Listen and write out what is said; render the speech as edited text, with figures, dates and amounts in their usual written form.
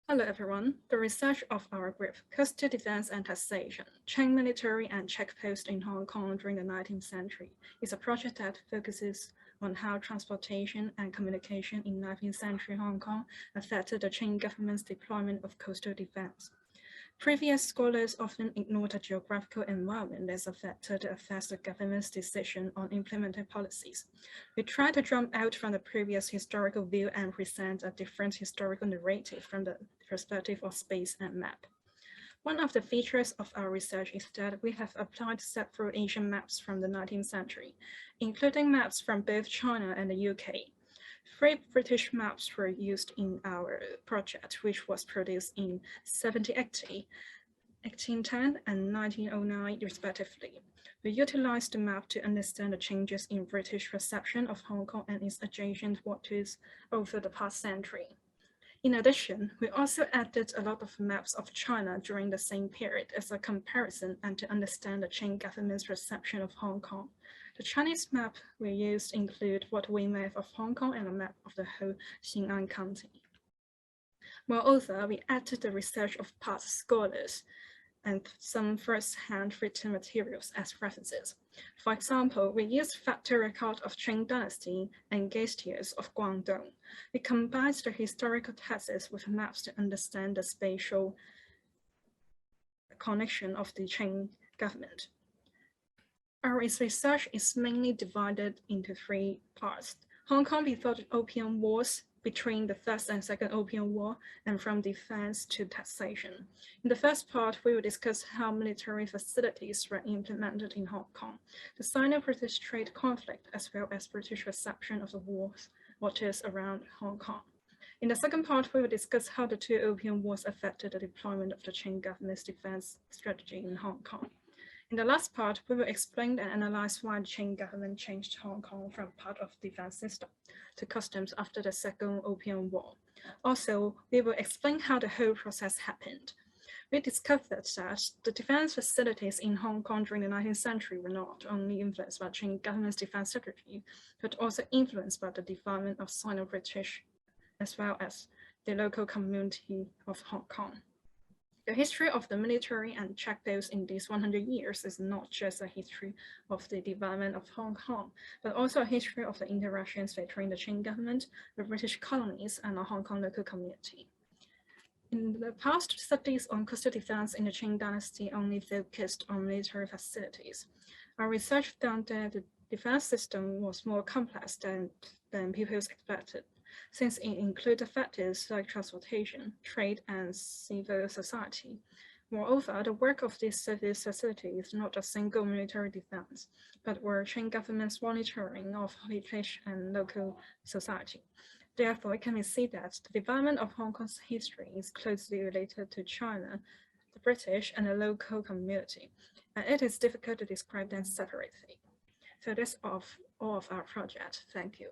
Hello, everyone. The research of our group, Coastal Defense and Taxation, Qing military and checkpost in Hong Kong during the 19th century, is a project that focuses on how transportation and communication in 19th century Hong Kong affected the Qing government's deployment of coastal defense. Previous scholars often ignore the geographical environment that affects the government's decision on implementing policies. We try to jump out from the previous historical view and present a different historical narrative from the perspective of space and map. One of the features of our research is that we have applied several Asian maps from the 19th century, including maps from both China and the UK. 3 British maps were used in our project, which was produced in 1780, 1810, and 1909, respectively. We utilized the map to understand the changes in British perception of Hong Kong and its adjacent waters over the past century. In addition, we also added a lot of maps of China during the same period as a comparison and to understand the Qing government's perception of Hong Kong. The Chinese map we used include what we map of Hong Kong and a map of the whole Qinq County. Moreover, we added the research of past scholars and some first-hand written materials as references. For example, we used factual record of Qing dynasty and geysers of Guangdong. We combined the historical texts with maps to understand the spatial connection of the Qing government. Our research is mainly divided into 3 parts: Hong Kong before the Opium Wars, between the First and Second Opium War, and from defense to taxation. In the first part, we will discuss how military facilities were implemented in Hong Kong, the Sino-British trade conflict, as well as British reception of the waters around Hong Kong. In the second part, we will discuss how the 2 Opium Wars affected the deployment of the Qing government's defense strategy in Hong Kong. In the last part, we will explain and analyze why the Qing government changed Hong Kong from part of the defense system to customs after the Second Opium War. Also, we will explain how the whole process happened. We discovered that the defense facilities in Hong Kong during the 19th century were not only influenced by Qing government's defense strategy, but also influenced by the development of Sino-British as well as the local community of Hong Kong. The history of the military and checkposts in these 100 years is not just a history of the development of Hong Kong, but also a history of the interactions between the Qing government, the British colonies, and the Hong Kong local community. In the past, studies on coastal defense in the Qing dynasty only focused on military facilities. Our research found that the defense system was more complex than people expected, since it included factors like transportation, trade, and civil society. Moreover, the work of these service facilities is not a single military defense, but were Qing government's monitoring of British and local society. Therefore, it can be seen that the development of Hong Kong's history is closely related to China, the British, and the local community, and it is difficult to describe them separately. So that's all of our project. Thank you.